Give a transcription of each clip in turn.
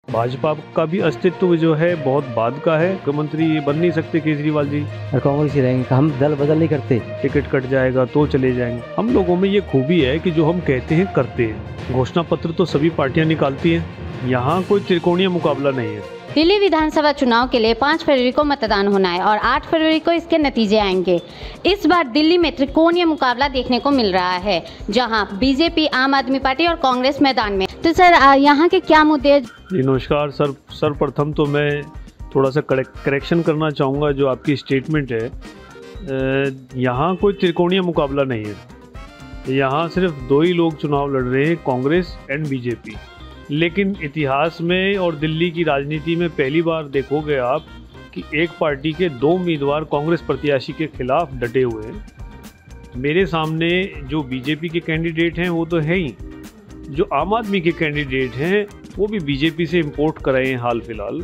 भाजपा का भी अस्तित्व जो है बहुत बाद का है। मुख्यमंत्री ये बन नहीं सकते केजरीवाल जी, कांग्रेस ही रहेंगे, हम दल बदल नहीं करते। टिकट कट जाएगा तो चले जाएंगे। हम लोगों में ये खूबी है कि जो हम कहते हैं करते हैं। घोषणा पत्र तो सभी पार्टियां निकालती हैं, यहाँ कोई त्रिकोणीय मुकाबला नहीं है। दिल्ली विधानसभा चुनाव के लिए 5 फरवरी को मतदान होना है और 8 फरवरी को इसके नतीजे आएंगे। इस बार दिल्ली में त्रिकोणीय मुकाबला देखने को मिल रहा है, जहां बीजेपी, आम आदमी पार्टी और कांग्रेस मैदान में। तो सर, यहाँ के क्या मुद्दे? जी नमस्कार सर। सर्वप्रथम तो मैं थोड़ा सा करेक्शन करना चाहूँगा जो आपकी स्टेटमेंट है। यहाँ कोई त्रिकोणीय मुकाबला नहीं है। यहाँ सिर्फ 2 ही लोग चुनाव लड़ रहे हैं, कांग्रेस एंड बीजेपी। लेकिन इतिहास में और दिल्ली की राजनीति में पहली बार देखोगे आप कि एक पार्टी के 2 उम्मीदवार कांग्रेस प्रत्याशी के खिलाफ डटे हुए हैं। मेरे सामने जो बीजेपी के कैंडिडेट हैं वो तो है ही, जो आम आदमी के कैंडिडेट हैं वो भी बीजेपी से इंपोर्ट कराए हैं हाल फिलहाल।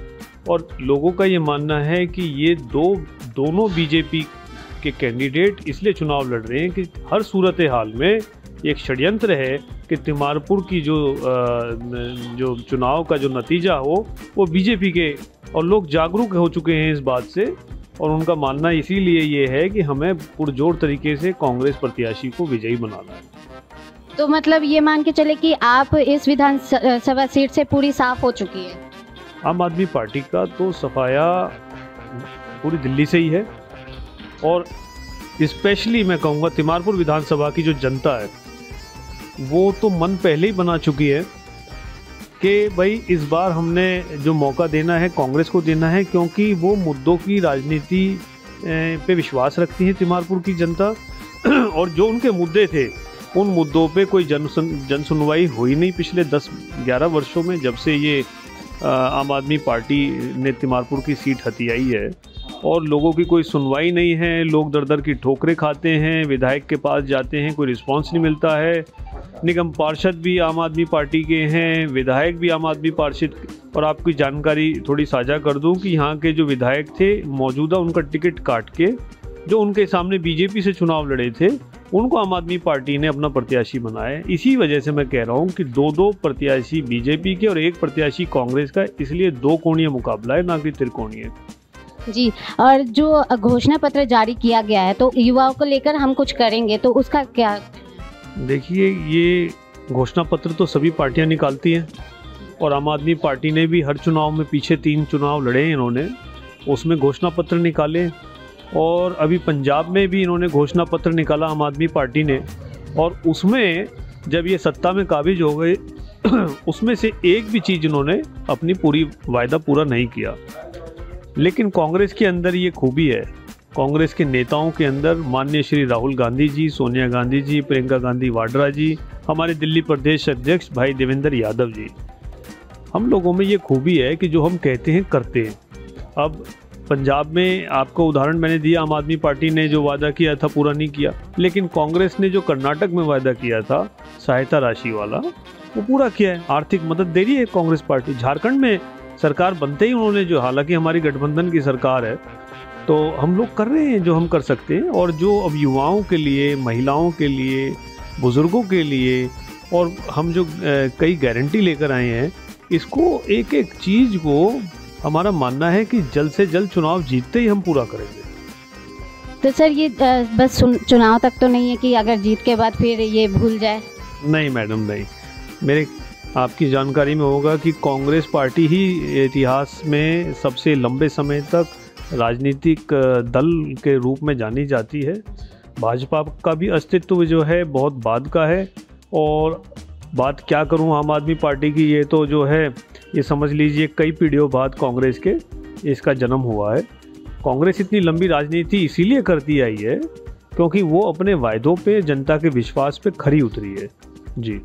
और लोगों का ये मानना है कि ये दोनों बीजेपी के कैंडिडेट इसलिए चुनाव लड़ रहे हैं कि हर सूरत हाल में एक षड्यंत्र है कि तिमारपुर की जो चुनाव का जो नतीजा हो वो बीजेपी के, और लोग जागरूक हो चुके हैं इस बात से। और उनका मानना इसीलिए ये है कि हमें पुरजोर तरीके से कांग्रेस प्रत्याशी को विजयी बनाना है। तो मतलब ये मान के चले कि आप इस विधानसभा सीट से पूरी साफ हो चुकी है? आम आदमी पार्टी का तो सफाया पूरी दिल्ली से ही है, और स्पेशली मैं कहूँगा तिमारपुर विधानसभा की जो जनता है वो तो मन पहले ही बना चुकी है कि भाई इस बार हमने जो मौका देना है कांग्रेस को देना है, क्योंकि वो मुद्दों की राजनीति पे विश्वास रखती है तिमारपुर की जनता। और जो उनके मुद्दे थे उन मुद्दों पे कोई जन सुनवाई हुई नहीं पिछले 10-11 वर्षों में, जब से ये आम आदमी पार्टी ने तिमारपुर की सीट हथियाई है। और लोगों की कोई सुनवाई नहीं है, लोग दर दर की ठोकरें खाते हैं, विधायक के पास जाते हैं कोई रिस्पांस नहीं मिलता है। निगम पार्षद भी आम आदमी पार्टी के हैं, विधायक भी आम आदमी पार्षद। और आपकी जानकारी थोड़ी साझा कर दूं कि यहाँ के जो विधायक थे मौजूदा, उनका टिकट काट के जो उनके सामने बीजेपी से चुनाव लड़े थे उनको आम आदमी पार्टी ने अपना प्रत्याशी बनाया। इसी वजह से मैं कह रहा हूँ कि 2 प्रत्याशी बीजेपी के और 1 प्रत्याशी कांग्रेस का, इसलिए 2 कोणीय मुकाबला है, ना कि त्रिकोणीय। जी, और जो घोषणा पत्र जारी किया गया है तो युवाओं को लेकर हम कुछ करेंगे, तो उसका क्या? देखिए, ये घोषणा पत्र तो सभी पार्टियां निकालती हैं, और आम आदमी पार्टी ने भी हर चुनाव में, पीछे 3 चुनाव लड़े हैं इन्होंने, उसमें घोषणा पत्र निकाले। और अभी पंजाब में भी इन्होंने घोषणा पत्र निकाला आम आदमी पार्टी ने, और उसमें जब ये सत्ता में काबिज हो गए उसमें से एक भी चीज़ इन्होंने अपनी पूरी वायदा पूरा नहीं किया। लेकिन कांग्रेस के अंदर ये खूबी है, कांग्रेस के नेताओं के अंदर माननीय श्री राहुल गांधी जी, सोनिया गांधी जी, प्रियंका गांधी वाड्रा जी, हमारे दिल्ली प्रदेश अध्यक्ष भाई देवेंद्र यादव जी, हम लोगों में ये खूबी है कि जो हम कहते हैं करते हैं। अब पंजाब में आपको उदाहरण मैंने दिया, आम आदमी पार्टी ने जो वादा किया था पूरा नहीं किया, लेकिन कांग्रेस ने जो कर्नाटक में वादा किया था सहायता राशि वाला, वो पूरा किया है। आर्थिक मदद दे रही है कांग्रेस पार्टी। झारखंड में सरकार बनते ही उन्होंने जो, हालांकि हमारी गठबंधन की सरकार है, तो हम लोग कर रहे हैं जो हम कर सकते हैं। और जो अब युवाओं के लिए, महिलाओं के लिए, बुजुर्गों के लिए, और हम जो कई गारंटी लेकर आए हैं, इसको एक एक चीज़ को हमारा मानना है कि जल्द से जल्द चुनाव जीतते ही हम पूरा करेंगे। तो सर, ये बस चुनाव तक तो नहीं है कि अगर जीत के बाद फिर ये भूल जाए? नहीं मैडम, नहीं। मेरे आपकी जानकारी में होगा कि कांग्रेस पार्टी ही इतिहास में सबसे लंबे समय तक राजनीतिक दल के रूप में जानी जाती है। भाजपा का भी अस्तित्व जो है बहुत बाद का है। और बात क्या करूं आम आदमी पार्टी की, ये तो जो है, ये समझ लीजिए कई पीढ़ियों बाद कांग्रेस के इसका जन्म हुआ है। कांग्रेस इतनी लंबी राजनीति इसीलिए करती आई है क्योंकि वो अपने वायदों पे, जनता के विश्वास पे खरी उतरी है। जी।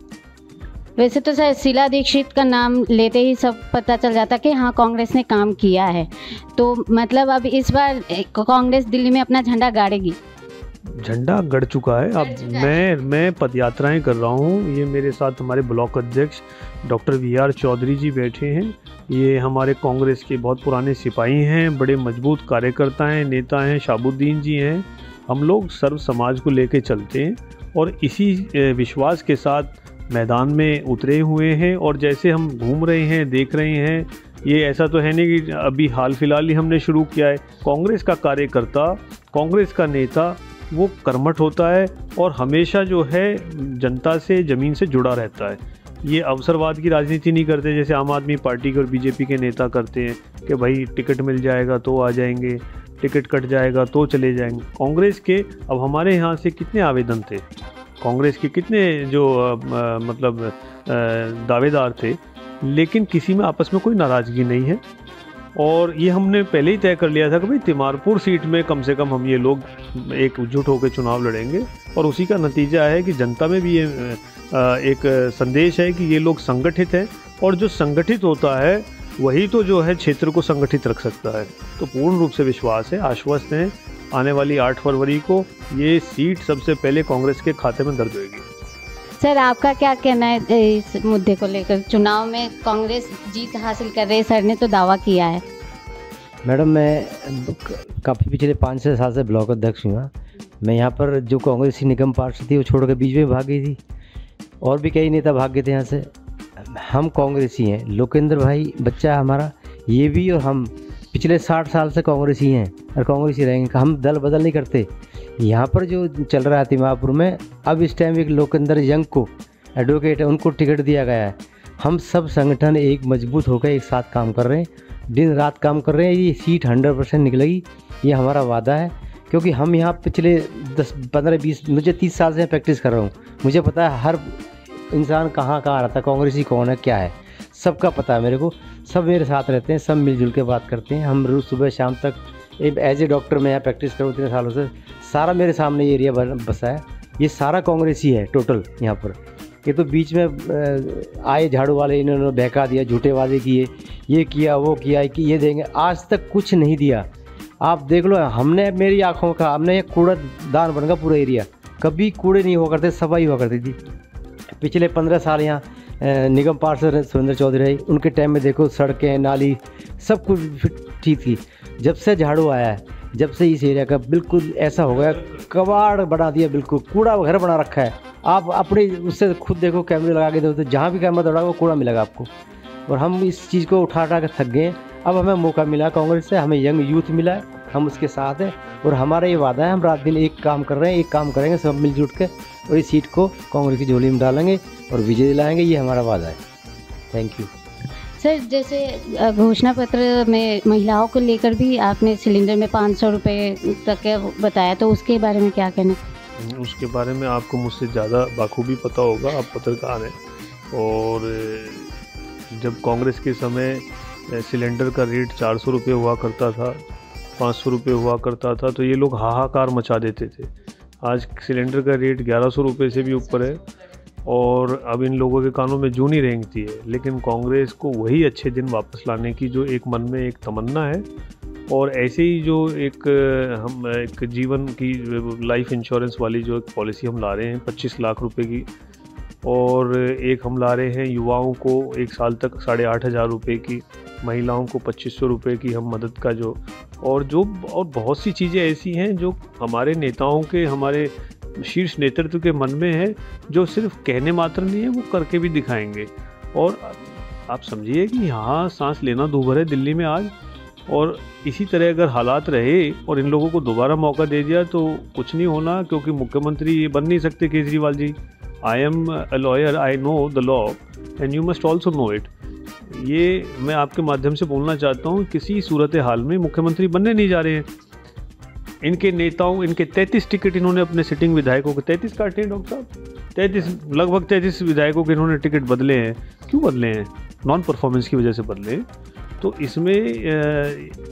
वैसे तो सर, शीला दीक्षित का नाम लेते ही सब पता चल जाता कि हाँ कांग्रेस ने काम किया है, तो मतलब अब इस बार कांग्रेस दिल्ली में अपना झंडा गाड़ेगी? झंडा गड़ चुका है। अब मैं पदयात्राएं कर रहा हूँ। ये मेरे साथ हमारे ब्लॉक अध्यक्ष डॉक्टर VR चौधरी जी बैठे हैं। ये हमारे कांग्रेस के बहुत पुराने सिपाही हैं, बड़े मजबूत कार्यकर्ता हैं, नेता हैं, शाहबुद्दीन जी हैं। हम लोग सर्व समाज को लेके चलते हैं और इसी विश्वास के साथ मैदान में उतरे हुए हैं। और जैसे हम घूम रहे हैं, देख रहे हैं, ये ऐसा तो है नहीं कि अभी हाल फिलहाल ही हमने शुरू किया है। कांग्रेस का कार्यकर्ता, कांग्रेस का नेता वो कर्मठ होता है और हमेशा जो है जनता से, ज़मीन से जुड़ा रहता है। ये अवसरवाद की राजनीति नहीं करते जैसे आम आदमी पार्टी के और बीजेपी के नेता करते हैं कि भाई टिकट मिल जाएगा तो आ जाएंगे, टिकट कट जाएगा तो चले जाएंगे। कांग्रेस के अब हमारे यहाँ से कितने आवेदन थे, कांग्रेस के कितने जो दावेदार थे, लेकिन किसी में आपस में कोई नाराज़गी नहीं है। और ये हमने पहले ही तय कर लिया था कि भाई तिमारपुर सीट में कम से कम हम ये लोग एकजुट होकर चुनाव लड़ेंगे। और उसी का नतीजा है कि जनता में भी ये एक संदेश है कि ये लोग संगठित हैं, और जो संगठित होता है वही तो जो है क्षेत्र को संगठित रख सकता है। तो पूर्ण रूप से विश्वास है, आश्वस्त हैं, आने वाली 8 फरवरी को ये सीट सबसे पहले कांग्रेस के खाते में दर्ज होगी। सर, आपका क्या कहना है इस मुद्दे को लेकर? चुनाव में कांग्रेस जीत हासिल कर रही है, सर ने तो दावा किया है। मैडम, मैं काफ़ी पिछले 5-6 साल से ब्लॉक अध्यक्ष हुआ। मैं यहाँ पर जो कांग्रेसी निगम पार्षद थी वो छोड़ कर बीच में भाग गई थी, और भी कई नेता भाग गए थे यहाँ से। हम कांग्रेसी हैं, लोकेंद्र भाई बच्चा हमारा, ये भी और हम पिछले 60 साल से कांग्रेसी हैं और कांग्रेसी रहेंगे। हम दल बदल नहीं करते। यहाँ पर जो चल रहा है तिमारपुर में, अब इस टाइम एक लोकेंद्र यंग को एडवोकेट है, उनको टिकट दिया गया है। हम सब संगठन एक मजबूत होकर एक साथ काम कर रहे हैं, दिन रात काम कर रहे हैं। ये सीट 100% निकलेगी, ये हमारा वादा है। क्योंकि हम यहाँ पिछले 10, 15, 20, मुझे 30 साल से प्रैक्टिस कर रहा हूँ। मुझे पता है हर इंसान कहाँ रहता है, कांग्रेसी कौन है, क्या है, सबका पता है मेरे को। सब मेरे साथ रहते हैं, सब मिलजुल के बात करते हैं। हम रोज़ सुबह शाम तक एज ए डॉक्टर मैं यहाँ प्रैक्टिस करूँ इतने सालों से, सारा मेरे सामने ये एरिया बसा है। ये सारा कांग्रेसी है टोटल यहाँ पर। ये तो बीच में आए झाड़ू वाले, इन्होंने बहका दिया, झूठे वादे किए, ये किया वो किया कि ये देंगे, आज तक कुछ नहीं दिया। आप देख लो, हमने मेरी आँखों का, हमने ये कूड़ादान बन गया पूरा एरिया। कभी कूड़े नहीं हुआ करते, सफाई हुआ करती थी। पिछले 15 साल यहाँ निगम पार्षद सुरेंद्र चौधरी रही, उनके टाइम में देखो सड़कें, नाली सब कुछ ठीक थी। जब से झाड़ू आया है, जब से इस एरिया का बिल्कुल ऐसा हो गया, कबाड़ बना दिया, बिल्कुल कूड़ा घर बना रखा है। आप अपने उससे खुद देखो, कैमरे लगा के देखो तो जहाँ भी कैमरा दौड़ा वो कूड़ा मिलेगा आपको। और हम इस चीज़ को उठा के थक गए। अब हमें मौका मिला कांग्रेस से, हमें यंग यूथ मिला है, हम उसके साथ हैं। और हमारा ये वादा है, हम रात दिन एक काम कर रहे हैं, एक काम करेंगे सब मिलजुल के, और इस सीट को कांग्रेस की झोली में डालेंगे और विजय दिलाएंगे। ये हमारा वादा है। Thank you sir. जैसे घोषणा पत्र में महिलाओं को लेकर भी आपने सिलेंडर में 500 रुपये तक बताया, तो उसके बारे में क्या कहना? उसके बारे में आपको मुझसे ज़्यादा बाखूबी पता होगा, आप पत्रकार हैं। और जब कांग्रेस के समय सिलेंडर का रेट 400 रुपये हुआ करता था, 500 रुपये हुआ करता था, तो ये लोग हाहाकार मचा देते थे। आज सिलेंडर का रेट 1100 रुपये से भी ऊपर है, और अब इन लोगों के कानों में जूं नहीं रेंगती है। लेकिन कांग्रेस को वही अच्छे दिन वापस लाने की जो एक मन में एक तमन्ना है, और ऐसे ही जो हम एक जीवन की लाइफ इंश्योरेंस वाली जो एक पॉलिसी हम ला रहे हैं 25 लाख रुपए की, और एक हम ला रहे हैं युवाओं को 1 साल तक 8,500 रुपये की, महिलाओं को 2500 रुपये की हम मदद का जो, और बहुत सी चीज़ें ऐसी हैं जो हमारे नेताओं के, हमारे शीर्ष नेतृत्व के मन में है, जो सिर्फ कहने मात्र नहीं है, वो करके भी दिखाएंगे। और आप समझिए कि यहाँ सांस लेना दूभर है दिल्ली में आज। और इसी तरह अगर हालात रहे और इन लोगों को दोबारा मौका दे दिया तो कुछ नहीं होना, क्योंकि मुख्यमंत्री ये बन नहीं सकते Kejriwal ji. I am a lawyer, I know the law and you must also know it. ये मैं आपके माध्यम से बोलना चाहता हूँ, किसी सूरत हाल में मुख्यमंत्री बनने नहीं जा रहे हैं। इनके नेताओं, इनके 33 टिकट इन्होंने अपने सिटिंग विधायकों को 33 काटे हैं डॉक्टर साहब, 33 लगभग 33 विधायकों के इन्होंने टिकट बदले हैं। क्यों बदले हैं? नॉन परफॉर्मेंस की वजह से बदले। तो इसमें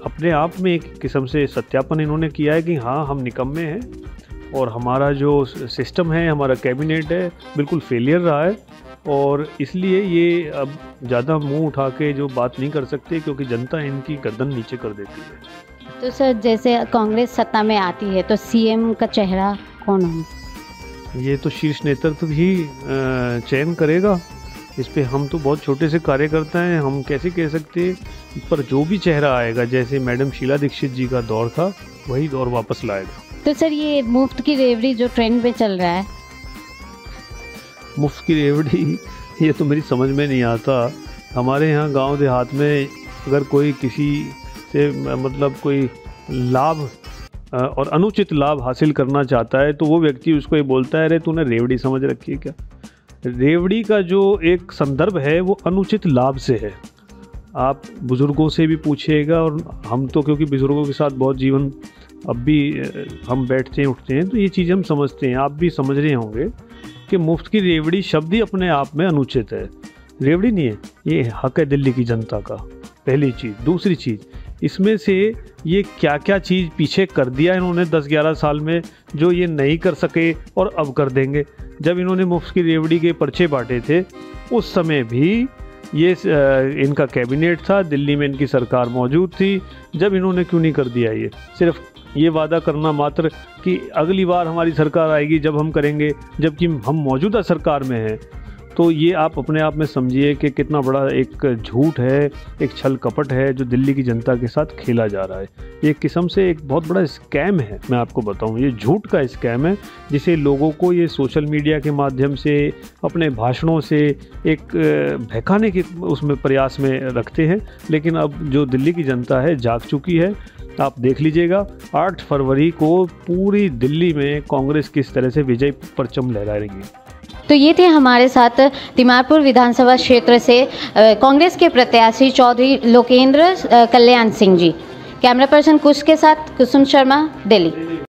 अपने आप में एक किस्म से सत्यापन इन्होंने किया है कि हाँ, हम निकम्मे हैं, और हमारा जो सिस्टम है, हमारा कैबिनेट है, बिल्कुल फेलियर रहा है। और इसलिए ये अब ज़्यादा मुंह उठा के जो बात नहीं कर सकते, क्योंकि जनता इनकी गर्दन नीचे कर देती है। तो सर, जैसे कांग्रेस सत्ता में आती है तो सीएम का चेहरा कौन होगा? ये तो शीर्ष नेतृत्व ही चयन करेगा। इस पे हम तो बहुत छोटे से कार्यकर्ता हैं, हम कैसे कह सकते। पर जो भी चेहरा आएगा, जैसे मैडम शीला दीक्षित जी का दौर था, वही दौर वापस लाएगा। तो सर, ये मुफ्त की रेवड़ी जो ट्रेंड में चल रहा है, मुफ्त की रेवड़ी, ये तो मेरी समझ में नहीं आता। हमारे यहाँ गांव देहात में अगर कोई किसी से मतलब कोई लाभ और अनुचित लाभ हासिल करना चाहता है तो वो व्यक्ति उसको ये बोलता है, अरे तूने रेवड़ी समझ रखी है क्या। रेवड़ी का जो एक संदर्भ है वो अनुचित लाभ से है। आप बुज़ुर्गों से भी पूछिएगा, और हम तो क्योंकि बुज़ुर्गों के साथ बहुत जीवन अब भी हम बैठते हैं उठते हैं तो ये चीज़ हम समझते हैं। आप भी समझ रहे होंगे कि मुफ्त की रेवड़ी शब्द ही अपने आप में अनुचित है। रेवड़ी नहीं है, ये हक है दिल्ली की जनता का, पहली चीज़। दूसरी चीज़, इसमें से ये क्या क्या चीज़ पीछे कर दिया इन्होंने 10-11 साल में जो ये नहीं कर सके और अब कर देंगे। जब इन्होंने मुफ्त की रेवड़ी के पर्चे बांटे थे उस समय भी ये इनका कैबिनेट था, दिल्ली में इनकी सरकार मौजूद थी, जब इन्होंने क्यों नहीं कर दिया। ये सिर्फ ये वादा करना मात्र कि अगली बार हमारी सरकार आएगी जब हम करेंगे, जबकि हम मौजूदा सरकार में हैं। तो ये आप अपने आप में समझिए कि कितना बड़ा एक झूठ है, एक छल कपट है जो दिल्ली की जनता के साथ खेला जा रहा है। ये एक किस्म से एक बहुत बड़ा स्कैम है, मैं आपको बताऊं, ये झूठ का स्कैम है जिसे लोगों को ये सोशल मीडिया के माध्यम से अपने भाषणों से एक बहकाने के उसमें प्रयास में रखते हैं। लेकिन अब जो दिल्ली की जनता है जाग चुकी है। आप देख लीजिएगा 8 फरवरी को पूरी दिल्ली में कांग्रेस किस तरह से विजय परचम लहराएगी। तो ये थे हमारे साथ तिमारपुर विधानसभा क्षेत्र से कांग्रेस के प्रत्याशी चौधरी लोकेंद्र कल्याण सिंह जी। कैमरा पर्सन कुश के साथ कुसुम शर्मा, दिल्ली।